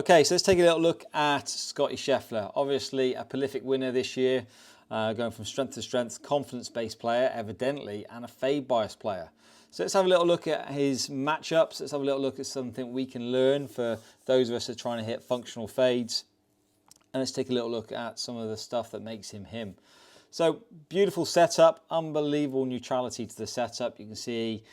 Okay, so let's take a little look at Scottie Scheffler. Obviously a prolific winner this year, going from strength to strength, confidence-based player, evidently, and a fade-biased player. So let's have a little look at his matchups. Let's have a little look at something we can learn for those of us that are trying to hit functional fades. And let's take a little look at some of the stuff that makes him him. So beautiful setup, unbelievable neutrality to the setup. You can see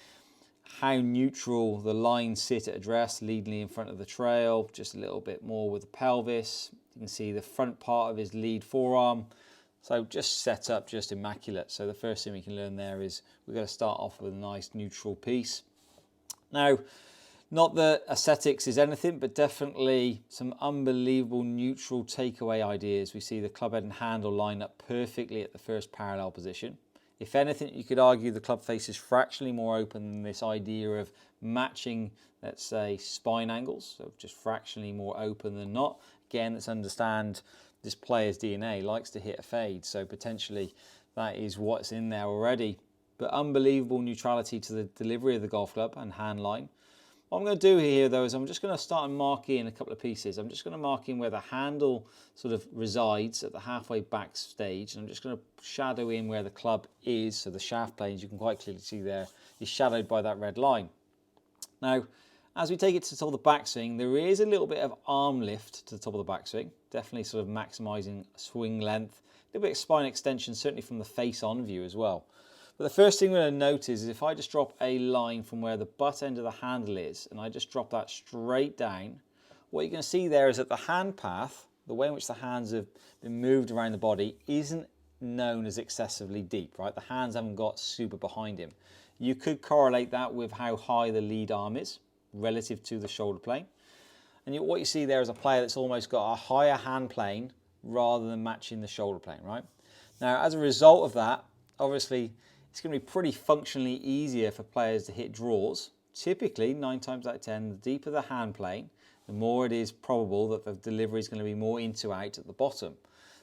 how neutral the lines sit at address, leading in front of the trail, just a little bit more with the pelvis. You can see the front part of his lead forearm. So just set up just immaculate. So the first thing we can learn there is we've got to start off with a nice neutral piece. Now, not that aesthetics is anything, but definitely some unbelievable neutral takeaway ideas. We see the club head and handle line up perfectly at the first parallel position. If anything, you could argue the club face is fractionally more open than this idea of matching, let's say, spine angles. So just fractionally more open than not. Again, let's understand this player's DNA, likes to hit a fade. So potentially that is what's in there already. But unbelievable neutrality to the delivery of the golf club and hand line. What I'm going to do here, though, is I'm just going to start and mark in a couple of pieces. I'm just going to mark in where the handle sort of resides at the halfway back stage. And I'm just going to shadow in where the club is. So the shaft plane, as you can quite clearly see there, is shadowed by that red line. Now, as we take it to the top of the backswing, there is a little bit of arm lift to the top of the backswing. Definitely sort of maximising swing length. A little bit of spine extension, certainly from the face-on view as well. But the first thing we're going to notice is if I just drop a line from where the butt end of the handle is, and I just drop that straight down, what you're going to see there is that the hand path, the way in which the hands have been moved around the body, isn't known as excessively deep, right? The hands haven't got super behind him. You could correlate that with how high the lead arm is relative to the shoulder plane. And what you see there is a player that's almost got a higher hand plane rather than matching the shoulder plane, right? Now, as a result of that, obviously, it's going to be pretty functionally easier for players to hit draws. Typically, 9 times out of 10, the deeper the hand plane, the more it is probable that the delivery is going to be more into out at the bottom.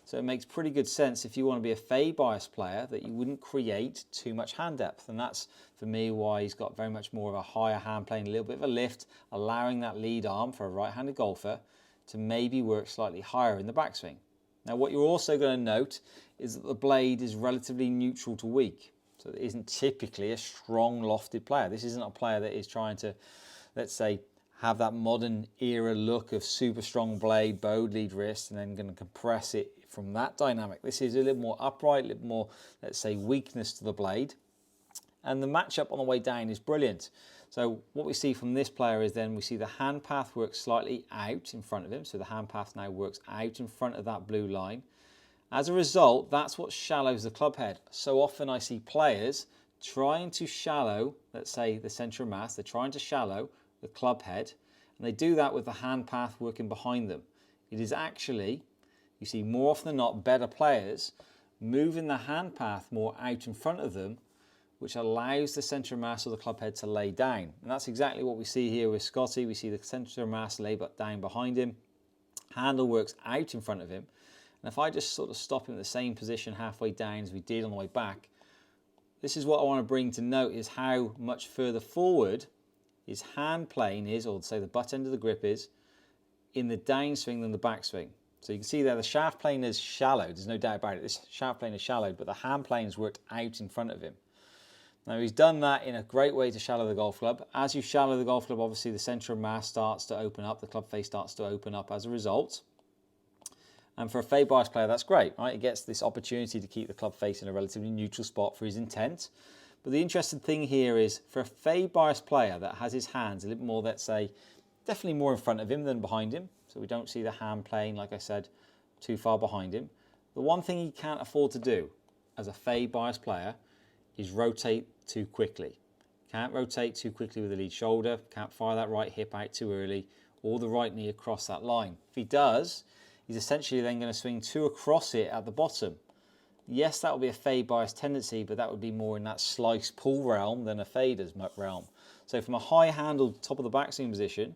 So it makes pretty good sense if you want to be a fade bias player that you wouldn't create too much hand depth. And that's, for me, why he's got very much more of a higher hand plane, a little bit of a lift, allowing that lead arm for a right-handed golfer to maybe work slightly higher in the backswing. Now, what you're also going to note is that the blade is relatively neutral to weak. So it isn't typically a strong lofted player. This isn't a player that is trying to, let's say, have that modern era look of super strong blade, bowed lead wrist, and then going to compress it from that dynamic. This is a little more upright, a little more, let's say, weakness to the blade. And the matchup on the way down is brilliant. So what we see from this player is then we see the hand path works slightly out in front of him. So the hand path now works out in front of that blue line. As a result, that's what shallows the club head. So often I see players trying to shallow, let's say, the centre of mass. They're trying to shallow the club head, and they do that with the hand path working behind them. It is actually, you see more often than not, better players moving the hand path more out in front of them, which allows the centre of mass of the club head to lay down. And that's exactly what we see here with Scottie. We see the centre of mass lay down behind him. Handle works out in front of him. And if I just sort of stop him in the same position halfway down as we did on the way back, this is what I want to bring to note is how much further forward his hand plane is, or say the butt end of the grip is, in the downswing than the backswing. So you can see there the shaft plane is shallowed, there's no doubt about it. This shaft plane is shallowed, but the hand plane has worked out in front of him. Now he's done that in a great way to shallow the golf club. As you shallow the golf club, obviously the centre of mass starts to open up, the club face starts to open up as a result. And for a fade bias player, that's great, right? He gets this opportunity to keep the club face in a relatively neutral spot for his intent. But the interesting thing here is for a fade bias player that has his hands a little more, let's say, definitely more in front of him than behind him. So we don't see the hand plane, like I said, too far behind him. The one thing he can't afford to do as a fade bias player is rotate too quickly. Can't rotate too quickly with the lead shoulder, can't fire that right hip out too early, or the right knee across that line. If he does, he's essentially then going to swing two across it at the bottom. Yes, that will be a fade bias tendency, but that would be more in that slice pull realm than a fader's realm. So from a high handle top of the backswing position,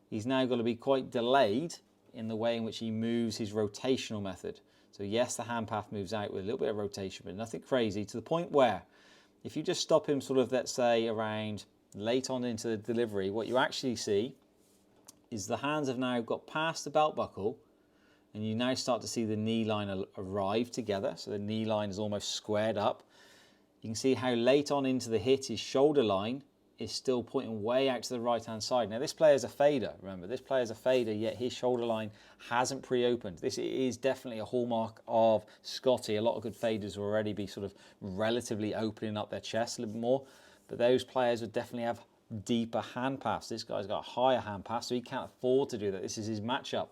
he's now got to be quite delayed in the way in which he moves his rotational method. So yes, the hand path moves out with a little bit of rotation, but nothing crazy, to the point where if you just stop him sort of, let's say, around late on into the delivery, what you actually see is the hands have now got past the belt buckle, and you now start to see the knee line arrive together. So the knee line is almost squared up. You can see how late on into the hit his shoulder line is still pointing way out to the right-hand side. Now this player is a fader, remember, this player is a fader, yet his shoulder line hasn't pre-opened. This is definitely a hallmark of Scottie. A lot of good faders will already be sort of relatively opening up their chest a little bit more, but those players would definitely have deeper hand paths. This guy's got a higher hand path, so he can't afford to do that. This is his matchup.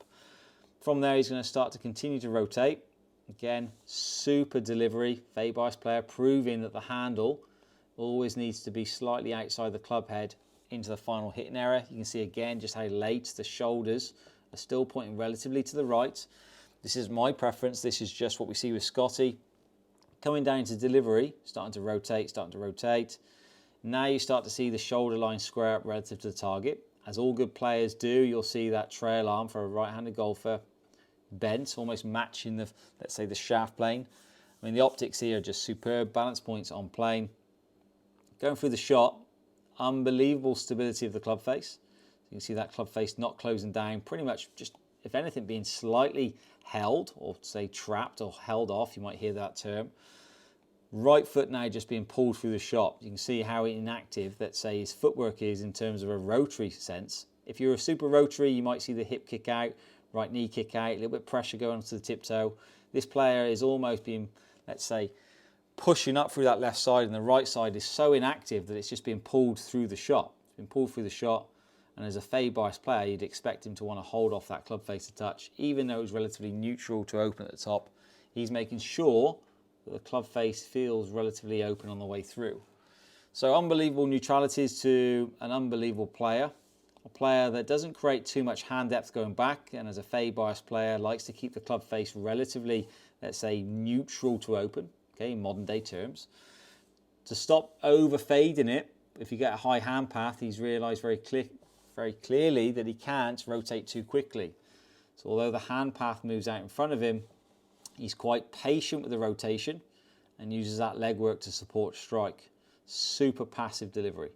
From there, he's going to start to continue to rotate. Again, super delivery, fade bias player, proving that the handle always needs to be slightly outside the club head into the final hitting area. You can see again just how late the shoulders are still pointing relatively to the right. This is my preference. This is just what we see with Scottie. Coming down to delivery, starting to rotate. Now you start to see the shoulder line square up relative to the target. As all good players do, you'll see that trail arm for a right-handed golfer bent, almost matching the, let's say, the shaft plane. I mean, the optics here are just superb. Balance points on plane. Going through the shot, unbelievable stability of the club face. You can see that club face not closing down, pretty much just, if anything, being slightly held, or say trapped or held off, you might hear that term. Right foot now just being pulled through the shot. You can see how inactive, let's say, his footwork is in terms of a rotary sense. If you're a super rotary, you might see the hip kick out, right knee kick out, a little bit of pressure going onto the tiptoe. This player is almost being, let's say, pushing up through that left side, and the right side is so inactive that it's just being pulled through the shot. It's been pulled through the shot, and as a fade bias player, you'd expect him to want to hold off that club face a touch, even though it's relatively neutral to open at the top. He's making sure that the club face feels relatively open on the way through. So unbelievable neutralities to an unbelievable player. A player that doesn't create too much hand depth going back, and as a fade bias player likes to keep the club face relatively, let's say, neutral to open, okay, in modern day terms. To stop over fading it, if you get a high hand path, he's realised very clearly that he can't rotate too quickly. So although the hand path moves out in front of him, he's quite patient with the rotation and uses that leg work to support strike. Super passive delivery.